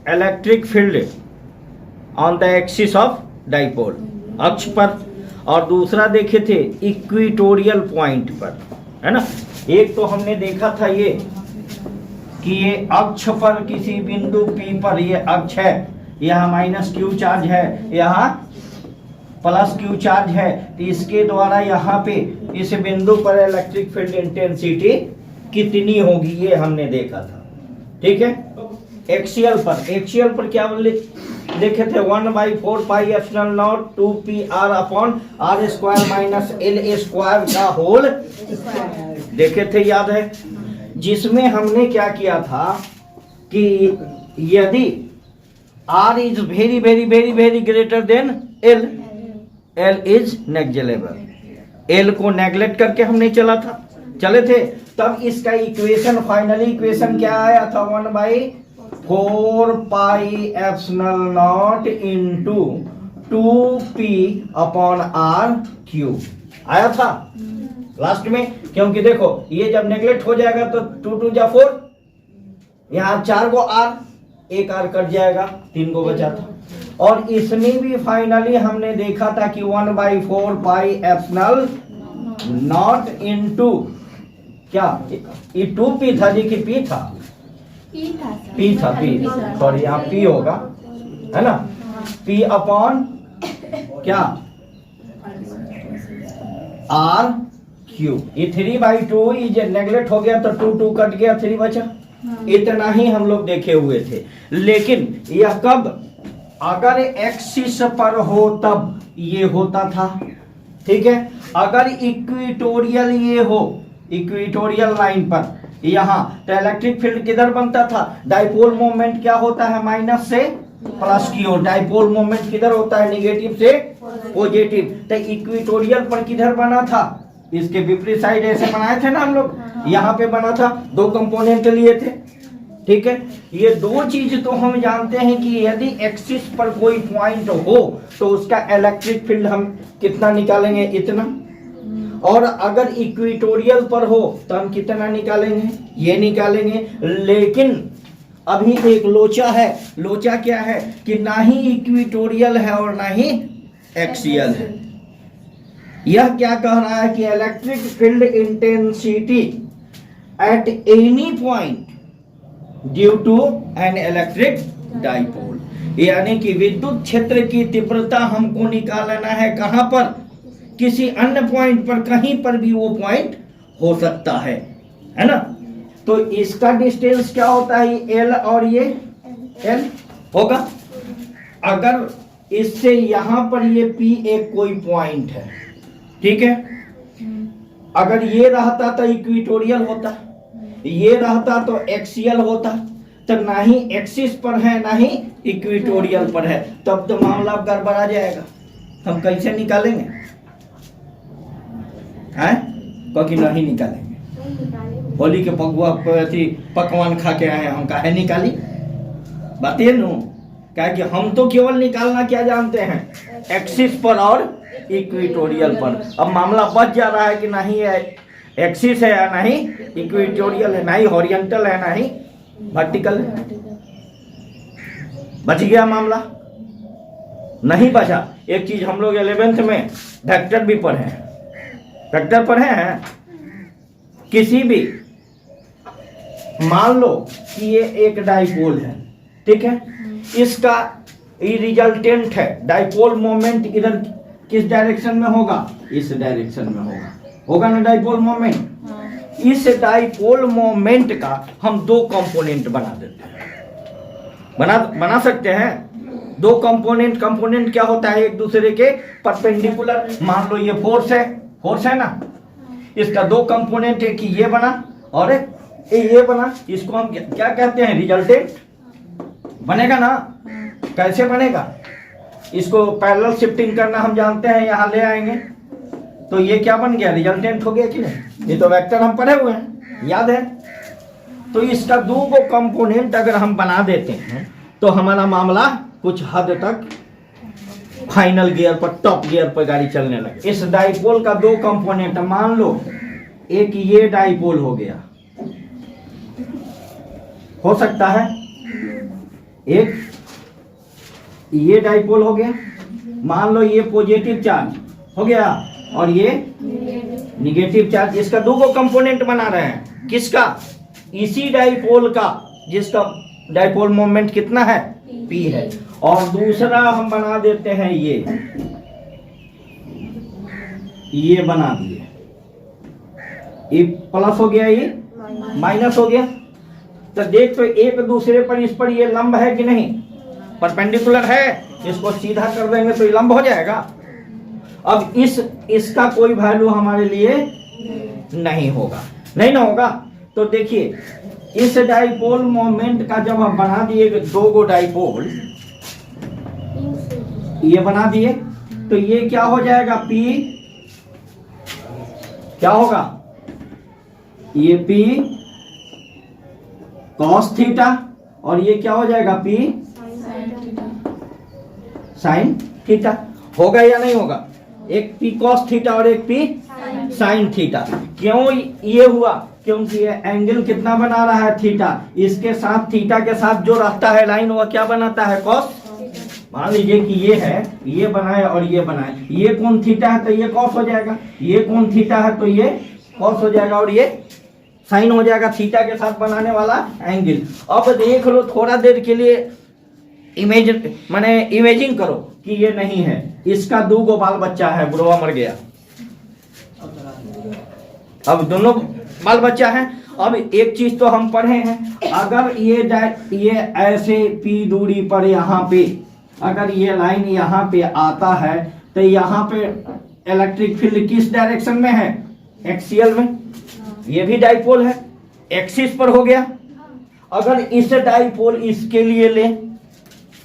Electric field on the axis of dipole, अक्ष पर, और दूसरा देखे थे इक्विटोरियल पॉइंट पर, है ना। एक तो हमने देखा था ये कि ये अक्ष पर किसी बिंदु P पर ये अक्ष है, यहाँ माइनस क्यू चार्ज है, यहाँ प्लस क्यू चार्ज है, तो इसके द्वारा यहाँ पे इस बिंदु पर इलेक्ट्रिक फील्ड इंटेंसिटी कितनी होगी ये हमने देखा था, ठीक है। एक्सियल पर क्या देखे थे 1/4 pi epsilon not 2pr upon r square minus l square का होल देखे थे, याद है, जिसमें हमने क्या किया था कि यदि r is very very very very greater than l is negligible, l को नेग्लेक्ट करके हमने चले थे, तब इसका इक्वेशन फाइनली इक्वेशन क्या आया था 1/4 pi epsilon naught into 2p upon r cube आया था लास्ट में। क्योंकि देखो ये जब नेग्लेक्ट हो जाएगा तो 2 2 जा 4, यहाँ 4 को r, एक r कट जाएगा, 3 को बचा था। और इसमें भी फाइनली हमने देखा था कि 1/4 पाई एप्सिलॉन नॉट इंटू क्या, ये 2p था जी कि p था, p था, सॉरी यहाँ p होगा, है ना, p अपॉन क्या r क्यूब। ये 3/2 ये नेगलेक्ट हो गया तो 2 2 कट गया, 3 बचा, इतना ही हम लोग देखे हुए थे। लेकिन यह कब, अगर एक्सिस पर हो तब ये होता था, ठीक है। अगर इक्वेटोरियल ये हो, इक्वेटोरियल लाइन पर यहाँ, तो इलेक्ट्रिक फील्ड किधर बनता था, डाइपोल मोमेंट क्या होता है माइनस से प्लस की ओर, डाइपोल मोमेंट किधर होता है नेगेटिव से पॉजिटिव। तो इक्वेटोरियल पर किधर बना था, इसके विपरीत साइड ऐसे बनाए थे ना हम लोग, यहाँ पे बना था, 2 कंपोनेंट लिए थे, ठीक है। ये 2 चीज तो हम जानते हैं कि यदि एक्सिस पर कोई पॉइंट हो तो उसका इलेक्ट्रिक फील्ड हम कितना निकालेंगे, इतना, और अगर इक्वेटोरियल पर हो तो हम कितना निकालेंगे, ये निकालेंगे। लेकिन अभी एक लोचा है, लोचा क्या है कि ना ही इक्वेटोरियल है और ना ही एक्सियल है। यह क्या कह रहा है कि electric field intensity at any point due to an electric dipole, यानी कि विद्युत क्षेत्र की तीव्रता हमको निकालना है कहां पर, किसी अन्य पॉइंट पर, कहीं पर भी वो पॉइंट हो सकता है ना। तो इसका डिस्टेंस क्या होता है, L और ये L होगा। अगर इससे यहां पर ये P एक कोई पॉइंट है, ठीक है, अगर ये रहता तो इक्वेटोरियल होता, ये रहता तो एक्सियल होता, तो ना ही एक्सिस पर है ना ही इक्वेटोरियल पर है, तब तो मामला गड़बड़ा जाएगा। हम कैसे निकालेंगे, हैं, क्योंकि नहीं निकालेंगे। होली के पगुआ पकवान खा के आए, हम काहे निकाली, बताइए नु, क्या कि हम तो केवल निकालना क्या जानते हैं, एक्सिस पर और इक्वेटोरियल पर। अब मामला बच जा रहा है कि नहीं है एक्सिस है या नहीं इक्वेटोरियल है, नहीं हॉरिजॉन्टल है ना ही वर्टिकल है। बच गया मामला, नहीं बचा। एक चीज हम लोग 11th में वेक्टर भी पढ़े हैं, वेक्टर पढ़े हैं। किसी भी, मान लो कि ये एक डाइपोल है, ठीक है, इसका रिजल्टेंट है, डाइपोल मोमेंट इधर किस डायरेक्शन में होगा, इस डायरेक्शन में होगा ना डाइपोल मोमेंट। इस डाइपोल मोमेंट का हम 2 कंपोनेंट बना देते हैं, बना सकते हैं 2 कंपोनेंट क्या होता है, एक दूसरे के परपेंडिकुलर। मान लो ये फोर्स है ना, इसका 2 कंपोनेंट है कि ये बना और ये बना, इसको हम क्या कहते हैं, रिजल्टेंट बनेगा ना। कैसे बनेगा, इसको पैरेलल शिफ्टिंग करना हम जानते हैं, यहां ले आएंगे तो ये क्या बन गया, रिजल्टेंट हो गया कि नहीं। ये तो वेक्टर हम पढ़े हुए हैं, याद है। तो इसका 2 कंपोनेंट अगर हम बना देते हैं तो हमारा मामला कुछ हद तक फाइनल गियर पर, टॉप गियर पर गाड़ी चलने लगे। इस डाइपोल का 2 कंपोनेंट, मान लो एक ये डाइपोल हो गया, हो सकता है एक ये डाइपोल हो गया, मान लो ये पॉजिटिव चार्ज हो गया और ये निगेटिव चार्ज, इसका दो को कंपोनेंट बना रहे हैं, किसका, इसी डाइपोल का, जिसका डाइपोल मोमेंट कितना है, P है। और दूसरा हम बना देते हैं ये बना दिए, ये प्लस हो गया, ये माइनस हो गया। तो देख तो एक दूसरे पर, इस पर ये लंब है कि नहीं, परपेंडिकुलर है, इसको सीधा कर देंगे तो ये लंब हो जाएगा। अब इसका कोई वैल्यू हमारे लिए नहीं होगा, नहीं ना होगा। तो देखिए इस डाइपोल मोमेंट का जब हम बना दिए दो गो डाइपोल, ये बना दिए, तो ये क्या हो जाएगा, P क्या होगा, ये P cos थीटा और ये क्या हो जाएगा, P साइन थीटा। होगा या नहीं होगा, एक P cos थीटा और एक P साइन थीटा। क्यों ये हुआ, क्योंकि ये एंगल कितना बना रहा है, थीटा, इसके साथ थीटा के साथ जो रहता है लाइन वह क्या बनाता है, कॉस। मान लीजिए कि ये है, ये बनाए और ये बनाए, ये कोण थीटा है तो ये कॉस हो जाएगा, ये कोण थीटा है तो ये कॉस हो जाएगा और ये साइन हो जाएगा, थीटा के साथ बनाने वाला एंगल। अब देख लो थोड़ा देर के लिए इमेजिन करो कि ये नहीं है, इसका दो गो बाल बच्चा है, बुढ़वा मर गया, अब दोनों बाल बच्चा है। अब एक चीज तो हम पढ़े हैं, अगर ये ऐसे P दूरी पर यहाँ पे अगर ये लाइन यहाँ पे आता है तो यहाँ पे इलेक्ट्रिक फील्ड किस डायरेक्शन में है, एक्सियल में। ये भी डाइपोल है, एक्सिस पर हो गया। अगर इस डाइपोल इसके लिए ले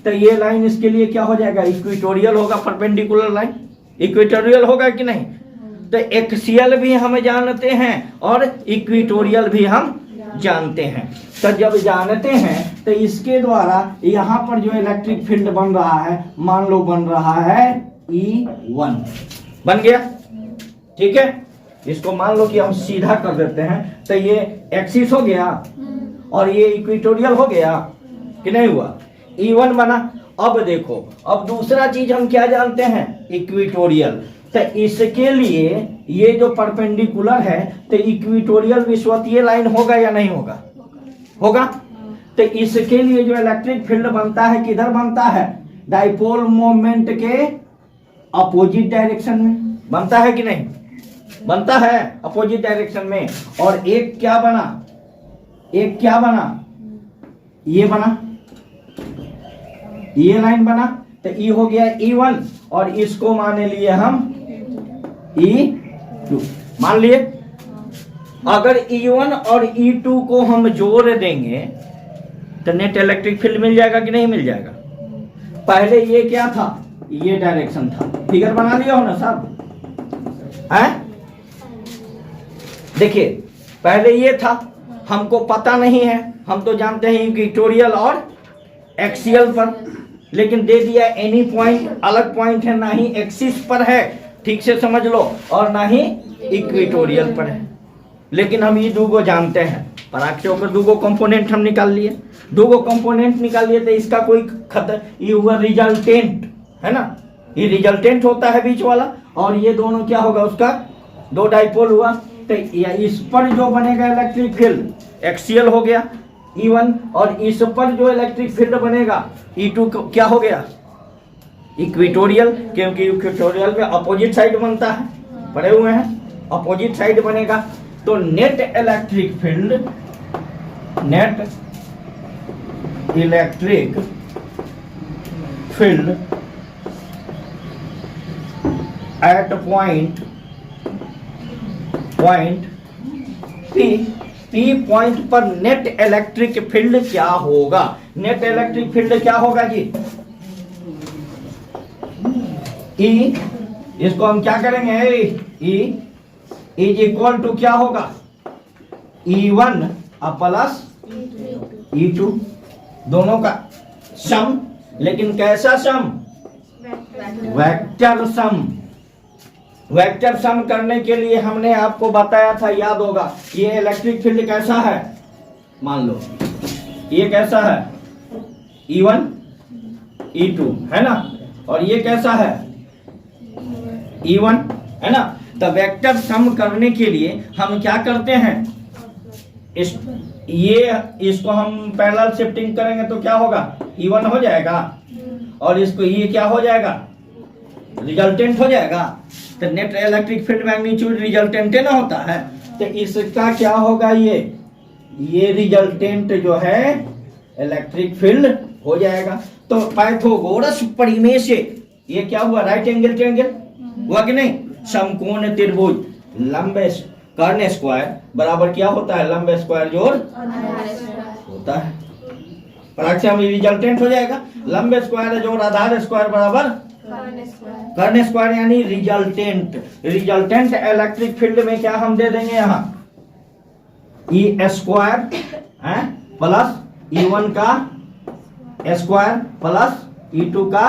तो ये लाइन इसके लिए क्या हो जाएगा, इक्वेटोरियल होगा, परपेंडिकुलर लाइन इक्वेटोरियल होगा कि नहीं। तो एक्सियल भी हम जानते हैं और इक्वेटोरियल भी हम जानते हैं। तो जब जानते हैं तो इसके द्वारा यहाँ पर जो इलेक्ट्रिक फील्ड बन रहा है, मान लो बन रहा है E1, बन गया, ठीक है। इसको मान लो कि हम सीधा कर देते हैं तो ये एक्सिस हो गया और ये इक्वेटोरियल हो गया कि नहीं हुआ, E1 बना। अब देखो, अब दूसरा चीज हम क्या जानते हैं, इक्वेटोरियल। तो इसके लिए ये जो परपेंडिकुलर है तो इक्वेटोरियल विषुवतीय लाइन होगा या नहीं होगा, होगा। तो इसके लिए जो इलेक्ट्रिक फील्ड बनता है किधर बनता है, डाइपोल मोमेंट के अपोजिट डायरेक्शन में बनता है कि नहीं, बनता है अपोजिट डायरेक्शन में। और एक क्या बना, एक क्या बना, ये बना, ये लाइन बना। तो E हो गया E1 और इसको मान लिए हम E2, मान लिए। अगर E1 और E2 को हम जोड़ देंगे तो नेट इलेक्ट्रिक फील्ड मिल जाएगा कि नहीं मिल जाएगा। पहले ये क्या था, ये डायरेक्शन था, फिगर बना लिया हो ना सब, है। देखिए पहले ये था, हमको पता नहीं है, हम तो जानते हैं इक्वेटोरियल और एक्सियल पर, लेकिन दे दिया एनी पॉइंट, अलग पॉइंट है, ना ही एक्सिस पर है, ठीक से समझ लो, और ना ही इक्वेटोरियल पर है। लेकिन हम ये दो को जानते हैं, पर के ऊपर दो को कंपोनेंट हम निकाल लिए, दो को कंपोनेंट निकाल लिए तो इसका कोई खतर, ये हुआ रिजल्टेंट, है ना, ये रिजल्टेंट होता है बीच वाला। और ये दोनों क्या होगा, उसका दो डाइपोल हुआ। तो इस पर जो बनेगा इलेक्ट्रिक फील्ड एक्सियल हो गया E1, और इस पर जो इलेक्ट्रिक फील्ड बनेगा E2 क्या हो गया, इक्वेटोरियल, क्योंकि इक्वेटोरियल में अपोजिट साइड बनता है, पड़े हुए हैं, अपोजिट साइड बनेगा। तो net electric field, net electric field at point P point पर नेट इलेक्ट्रिक फील्ड क्या होगा, नेट इलेक्ट्रिक फील्ड क्या होगा जी, E, इसको हम क्या करेंगे, E इज इक्वल टू क्या होगा, E1 प्लस E2, दोनों का सम। लेकिन कैसा सम, वेक्टर सम। वेक्टर सम करने के लिए हमने आपको बताया था, याद होगा, ये इलेक्ट्रिक फील्ड कैसा है, मान लो ये कैसा है, E1 E2 है ना, और ये कैसा है E1 है ना। तो वेक्टर सम करने के लिए हम क्या करते हैं, इसको हम पैरेलल शिफ्टिंग करेंगे तो क्या होगा, E1 हो जाएगा, और इसको ये क्या हो जाएगा, रिजल्टेंट हो जाएगा। तो net electric field magnitude resultant ना होता है, तो इसका क्या होगा, ये रिजल्टेंट जो है इलेक्ट्रिक फील्ड हो जाएगा। तो पाइथागोरस प्रमेय से ये क्या हुआ, राइट एंगल ट्रायंगल हुआ कि नहीं। समकोण त्रिभुज लंब कर्ण स्क्वायर बराबर क्या होता है, लंब स्क्वायर जोड़ होता है। पराक्षर में रिजल्टेंट हो जाएगा, लंब स्क्वायर जोड़ आधार स्क्वायर बराबर कर्ण स्क्वायर, यानी रिजल्टेंट। रिजल्टेंट इलेक्ट्रिक फील्ड में क्या हम दे देंगे यहाँ, ई स्क्वायर प्लस E1 का स्क्वायर प्लस E2 का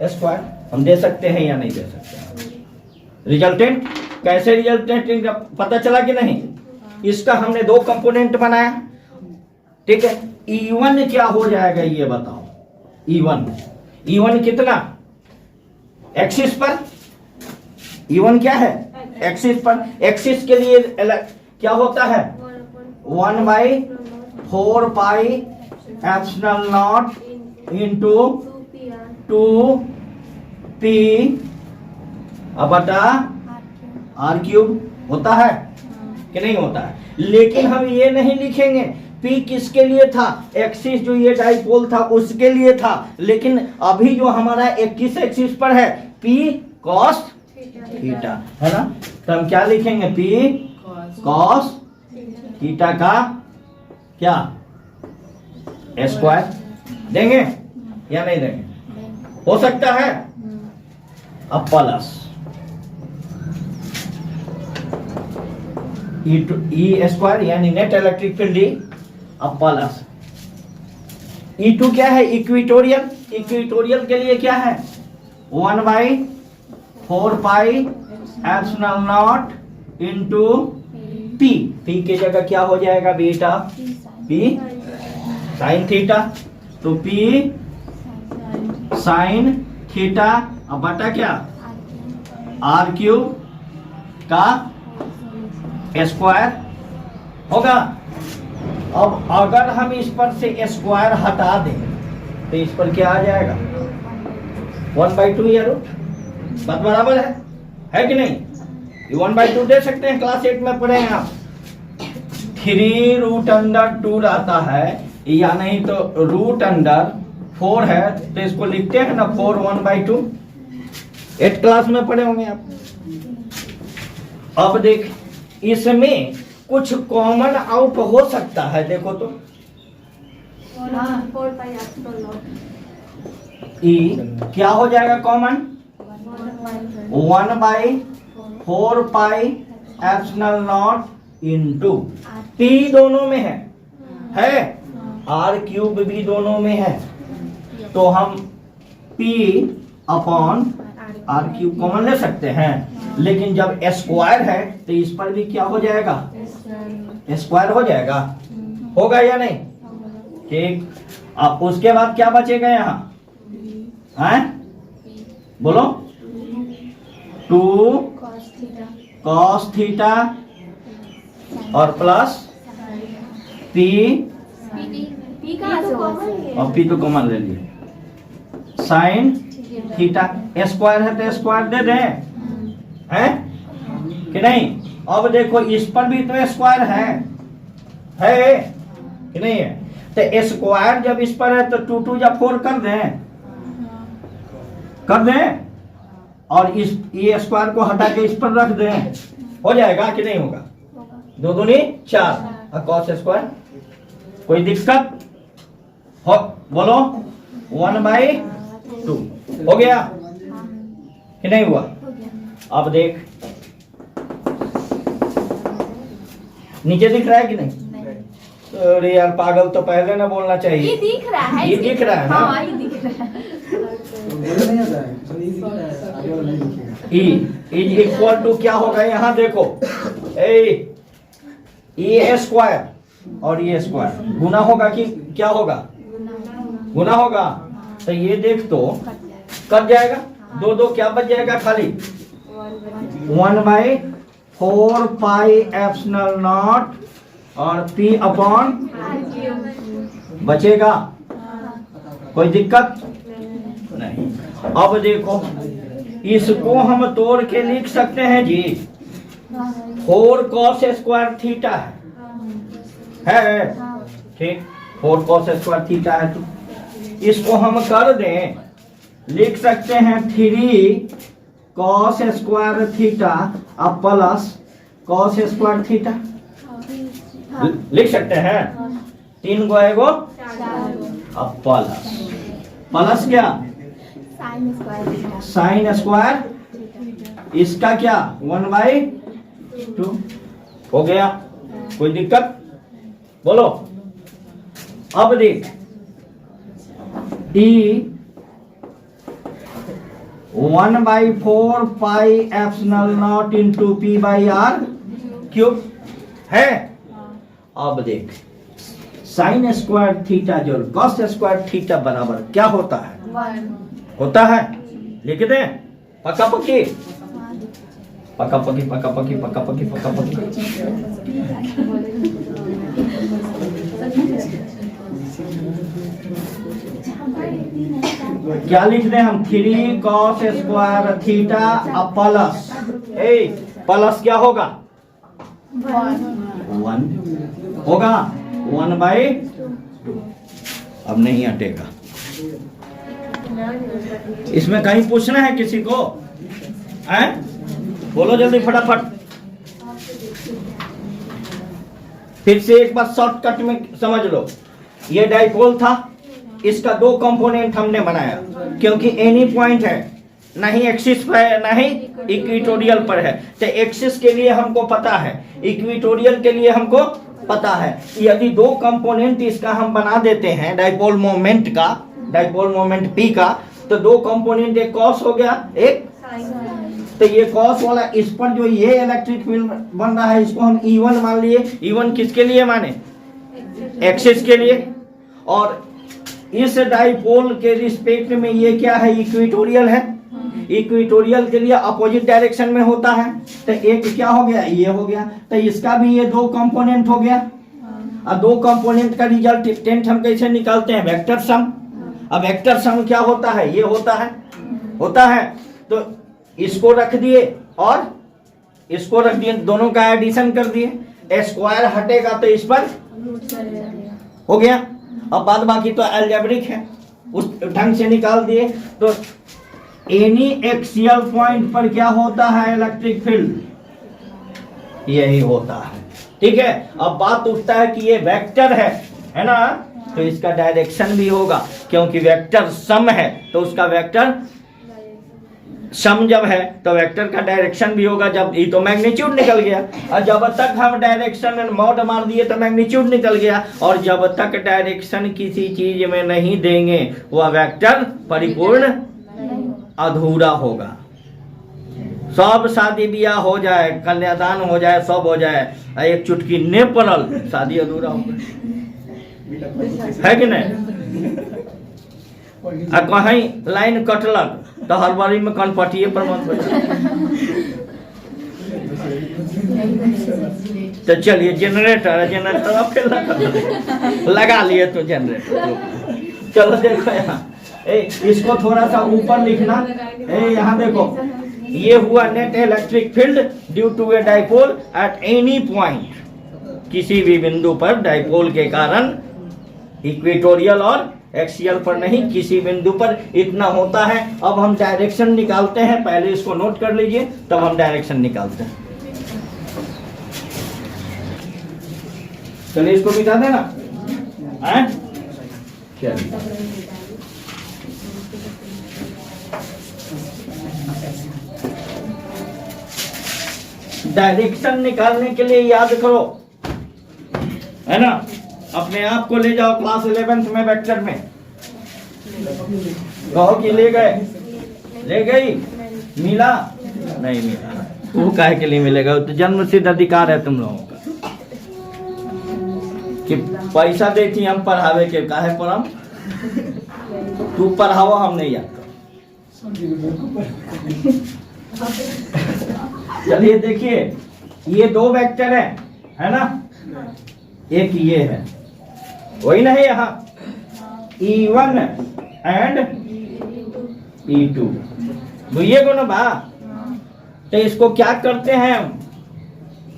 स्क्वायर, हम दे सकते हैं या नहीं दे सकते। रिजल्टेंट कैसे, रिजल्टेंट पता चला कि नहीं। इसका हमने दो कंपोनेंट बनाया, ठीक है। E1 क्या हो जाएगा ये बताओ, E1 कितना, एक्सिस पर, E1 क्या है, एक्सिस पर। एक्सिस के लिए क्या होता है, 1/4 pi epsilon naught into 2p बटा r क्यूब होता है कि नहीं होता है। लेकिन हम ये नहीं लिखेंगे P किसके लिए था, एक्सिस जो ये डाइपोल था उसके लिए था। लेकिन अभी जो हमारा किस एक्सिस पर है, P cos थीटा है ना, तो हम क्या लिखेंगे, P cos थीटा का क्या स्क्वायर देंगे या नहीं देंगे, हो सकता है। अब प्लस ई स्क्वायर यानी नेट इलेक्ट्रिक फील्ड ई, अब प्लस E2 क्या है, इक्वेटोरियल। इक्वेटोरियल के लिए क्या है, 1/4 pi epsilon naught into P की जगह क्या हो जाएगा, बीटा P साइन थीटा, तो P साइन थीटा अब बटा क्या, R क्यूब का स्क्वायर होगा। अब अगर हम इस पर से स्क्वायर हटा दें तो इस पर क्या आ जाएगा, 1/2 या रूट, बात बराबर है कि नहीं। 1/2 दे सकते हैं, क्लास 8 में पढ़े हैं आप। 3√√2 आता है, या नहीं तो √4 है, तो इसको लिखते हैं ना 4 1/2, 8 क्लास में पढ़े होंगे आप। अब देख, इसमें कुछ कॉमन आउट हो सकता है, देखो तो ई क्या हो जाएगा common, 1/4 pi epsilon naught into P दोनों में है R क्यूब भी दोनों में है, तो हम P upon R cube common ले सकते हैं। लेकिन जब स्क्वायर है तो इस पर भी क्या हो जाएगा, स्क्वायर हो जाएगा, होगा या नहीं, ठीक। अब उसके बाद क्या बचेगा यहाँ, हैं बोलो, 2 cos थीटा और प्लस P और P तो कॉमन ले लिए, साइन थीटा। स्क्वायर है तो स्क्वायर दे दें, हैं कि नहीं। अब देखो इस पर भी तो स्क्वायर है कि नहीं है, तो स्क्वायर जब इस पर है तो 2 2 या 4 कर दें, और इस ये स्क्वायर को हटा के इस पर रख दें, हो जाएगा कि नहीं होगा, 2 दूनी 4 cos स्क्वायर। कोई दिक्कत हो बोलो, 1/2 हो गया कि नहीं हुआ। अब देख नीचे दिख रहा है कि नहीं, अरे यार पागल, तो पहले ना बोलना चाहिए। ये दिख रहा है, ये दिख रहा है ना, हाँ, ये दिख रहा है। E इज इक्वल टू क्या होगा, यहाँ देखो, ए स्क्वायर और ये स्क्वायर गुना होगा कि क्या होगा, गुना होगा, तो ये देख तो कट जाएगा, दो दो क्या बच जाएगा खाली 1/4 पाई एप्सिलॉन नॉट और P अपॉन बचेगा, कोई दिक्कत नहीं। अब देखो इसको हम तोड़ के लिख सकते हैं जी 4 cos स्क्वायर थीटा है ठीक, 4 cos स्क्वायर थीटा है, तो इसको हम कर दें, लिख सकते हैं 3 cos स्क्वायर थीटा अब प्लस cos स्क्वायर थीटा, लिख सकते हैं 3 को एगो अब प्लस क्या साइन स्क्वायर, इसका क्या 1/2 हो गया, कोई दिक्कत बोलो। अब देख E 1/4 pi epsilon naught into P by R cube है। अब देख साइन स्क्वायर थीटा जो कॉस स्क्वायर थीटा बराबर क्या होता है, होता है, लिख दे पक्का पक्की पक्का पक्की पक्का पक्की पक्का पक्की पक्का पक्की। क्या लिख दें हम 3 cos स्क्वायर थीटा अब प्लस प्लस क्या होगा 1 होगा 1/2, अब नहीं हटेगा। इसमें कहीं पूछना है किसी को हैं? बोलो जल्दी फटाफट, फिर से एक बार शॉर्टकट में समझ लो। ये डाइपोल था, इसका दो कंपोनेंट हमने बनाया, क्योंकि एनी पॉइंट है, नहीं एक्सिस पर है नहीं इक्वेटोरियल पर है, तो एक्सिस के लिए हमको पता है, इक्वेटोरियल के लिए हमको पता है। यदि दो कंपोनेंट इसका हम बना देते हैं डाइपोल मोमेंट का, डाइपोल मोमेंट P का, तो दो कंपोनेंट, एक कॉस हो गया एक, तो ये कॉस वाला इस पर जो ये इलेक्ट्रिक फील्ड बन रहा है इसको हम E1 मान लिए। E1 किसके लिए माने, एक्सिस के लिए, और इस डाइपोल के रिस्पेक्ट में ये क्या है इक्वेटोरियल है, इक्वेटोरियल के लिए अपोजिट डायरेक्शन में होता है, तो एक क्या हो गया ये हो गया, तो इसका भी ये दो कंपोनेंट हो गया। और दो कंपोनेंट का रिजल्टेंट हम कैसे निकालते हैं, वेक्टर सम। अब वेक्टर सम क्या होता है, ये होता है, तो इसको रख दिए और इसको रख दिए, दोनों का एडिशन कर दिए, स्क्वायर हटेगा तो इस पर हो गया। अब बाद बाकी तो अलजेब्रिक है, उस ढंग से निकाल दिए। तो एनी एक्सियल पॉइंट पर क्या होता है इलेक्ट्रिक फील्ड, यही होता है, ठीक है। अब बात उठता है कि ये वेक्टर है ना, तो इसका डायरेक्शन भी होगा, क्योंकि वेक्टर सम है तो उसका वेक्टर सम जब है तो वेक्टर का डायरेक्शन भी होगा। जब ये तो मैग्नीट्यूड निकल गया, और जब तक हम डायरेक्शन मॉड मार दिए तो मैग्नीट्यूड निकल गया, और जब तक डायरेक्शन किसी चीज में नहीं देंगे वह वेक्टर परिपूर्ण अधूरा होगा। सब शादी ब्याह हो जाए, कन्यादान हो जाए, सब हो जाए, एक चुटकी ने पड़ल शादी अधूरा होगा, है कि नहीं। कहीं लाइन कटलक तो हड़बड़ी में कनपटिए पर मत बचा। तो चलिए जनरेटर फिर लगा लिए, तो जनरेटर चलो देखो यहाँ, इसको थोड़ा सा ऊपर लिखना, यहाँ देखो ये हुआ net electric field due to a dipole at any point, किसी भी बिंदु पर डाइपोल के कारण, इक्वेटोरियल और एक्सियल पर नहीं, किसी बिंदु पर इतना होता है। अब हम डायरेक्शन निकालते हैं, पहले इसको नोट कर लीजिए तब हम डायरेक्शन निकालते हैं। चलिए इसको मिटा देना, डायरेक्शन निकालने के लिए याद करो, है ना, अपने आप को ले जाओ क्लास 11th में वेक्टर में, कहो कि ले गए, ले गई, मिला नहीं मिला, वो काहे के लिए मिलेगा, तो जन्म सिद्ध अधिकार है तुम लोगों का कि पैसा देती हम पढ़ावे के, काहे पर हम तू पढ़ाओ, हम नहीं याद कर। चलिए देखिए, ये दो वेक्टर है ना, एक ये है, वही ना है यहाँ E1 एंड E2, ये को ना बा। तो इसको क्या करते हैं हम,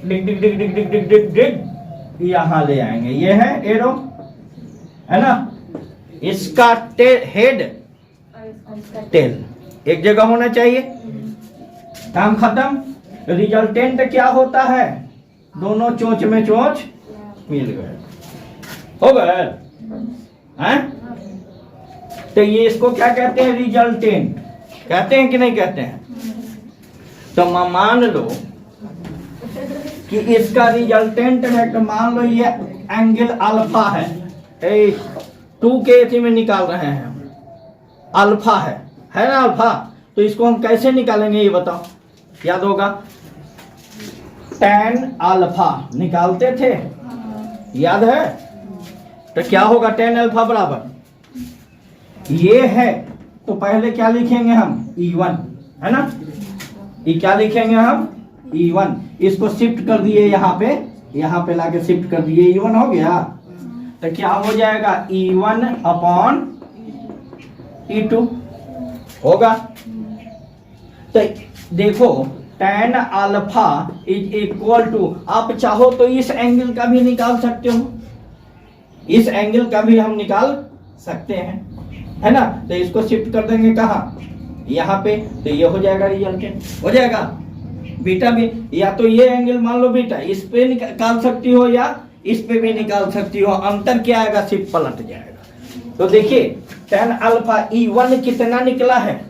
डिग डिग डिग डिग डिग डिग डिग डिग यहाँ ले आएंगे। ये है एरो, है ना, इसका हेड टेल एक जगह होना चाहिए। काम खत्म। रिजल्टेंट क्या होता है, दोनों चोंच में चोंच मिल गए, हो गए हैं। तो ये इसको क्या कहते हैं, रिजल्टेंट कहते हैं कि नहीं कहते हैं। तो मान लो कि इसका रिजल्टेंट वेक्टर, मान लो ये एंगल अल्फा है, 2 के इसी में निकाल रहे हैं हम, अल्फा है ना अल्फा। तो इसको हम कैसे निकालेंगे ये बताओ, याद होगा tan अल्फा निकालते थे, याद है। तो क्या होगा, tan अल्फा बराबर ये है, तो पहले क्या लिखेंगे हम, E1, है ना, ये क्या लिखेंगे हम, E1। इसको शिफ्ट कर दिए यहाँ पे लाके शिफ्ट कर दिए, E1 हो गया। तो क्या हो जाएगा, E1 अपॉन E2 होगा। तो देखो tan alpha is equal to, आप चाहो तो इस एंगल का भी निकाल सकते हो, इस एंगल का भी हम निकाल सकते हैं, है ना। तो इसको शिफ्ट कर देंगे कहाँ, यहाँ पे। तो ये हो जाएगा रिजल्टेंट, हो जाएगा बीटा भी। या तो ये एंगल मान लो बीटा, इस पे निकाल सकती हो या इस पे भी निकाल सकती हो, अंतर क्या आएगा, सिर्फ पलट जाएगा। तो देखिए tan अल्फा E1 कितना निकला है,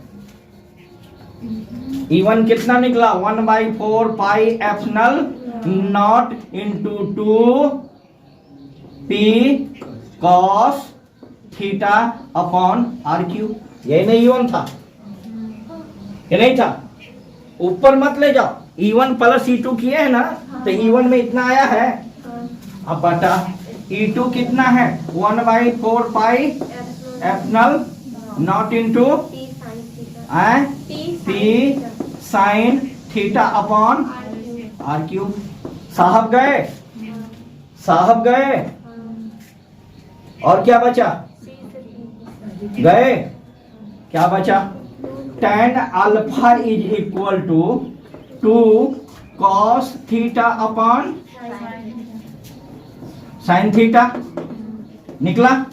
E1 कितना निकला, 1/4 pi epsilon naught into 2 p cos theta upon r3। यही नहीं E1 था, ये नहीं था, ऊपर मत ले जाओ। E1 प्लस E2 किए है ना, तो E1 में इतना आया है। अब बटा E2 कितना है, 1/4 pi epsilon naught into p sine theta upon r3। साहब गए, और क्या बचा, गए, क्या बचा, tan alpha is equal to 2 cos theta upon sine theta निकला।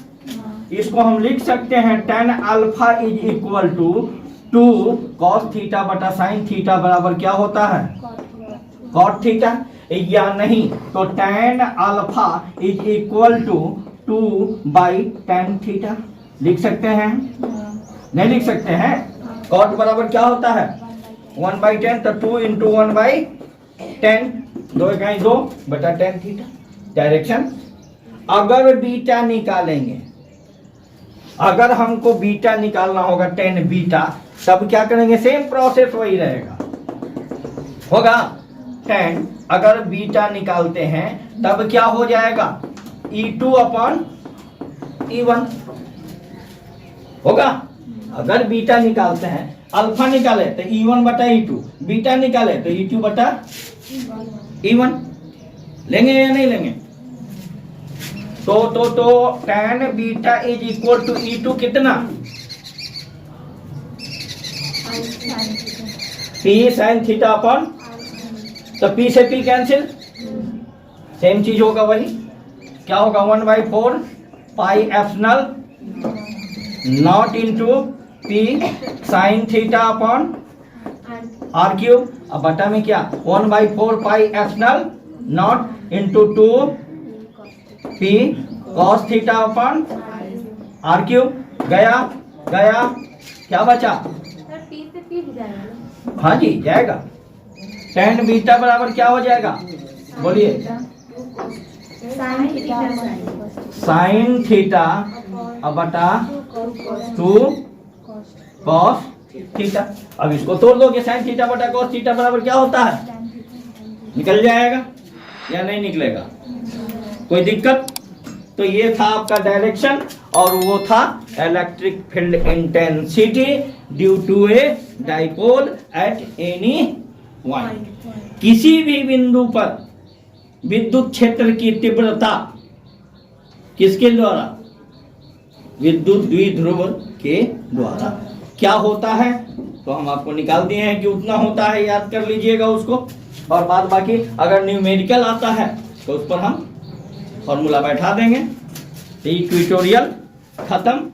इसको हम लिख सकते हैं tan alpha is equal to 2 cos theta बटा साइन थीटा बराबर क्या होता है, cot थीटा। या नहीं तो tan alpha is equal to 2/tan theta लिख सकते हैं, नहीं लिख सकते हैं। cot बराबर क्या होता है, 1/10, तो 2 इंटू 1/10, 2 बटा tan थीटा। डायरेक्शन अगर बीटा निकालेंगे, अगर हमको बीटा निकालना होगा tan बीटा, तब क्या करेंगे, सेम प्रोसेस वही रहेगा, होगा tan। अगर बीटा निकालते हैं तब क्या हो जाएगा, E2 अपॉन E1 होगा। अगर बीटा निकालते हैं, अल्फा निकाले तो E1 बटा E2, बीटा निकाले तो E2 बटा E1। लेंगे या नहीं लेंगे, तो tan beta is equal to E2 कितना, P साइन थीटा अपॉन, तो P से P कैंसिल, सेम चीज होगा वही, क्या होगा 1/4 pi epsilon naught into P sine theta upon r3। अब बटा में क्या, 1/4 pi epsilon naught into 2 P cos theta upon r3। गया, क्या बचा, हाँ जी जाएगा। tan बीटा बराबर क्या हो जाएगा, बोलिए, साइन थीटा बटा 2 cos थीटा। अब इसको तोड़ दोगे, साइन थीटा बटा cos थीटा बराबर क्या होता है, निकल जाएगा या नहीं निकलेगा, कोई दिक्कत। तो ये था आपका डायरेक्शन। और वो था electric field intensity due to a dipole at any point. किसी भी बिंदु पर विद्युत क्षेत्र की तीव्रता किसके द्वारा? विद्युत द्विध्रुव के द्वारा क्या होता है? तो हम आपको निकाल दिए हैं कि उतना होता है, याद कर लीजिएगा उसको। और बाद बाकी अगर न्यूमेरिकल आता है तो उस पर हम फॉर्मूला बैठा देंगे। तो ये ट्यूटोरियल खत्म।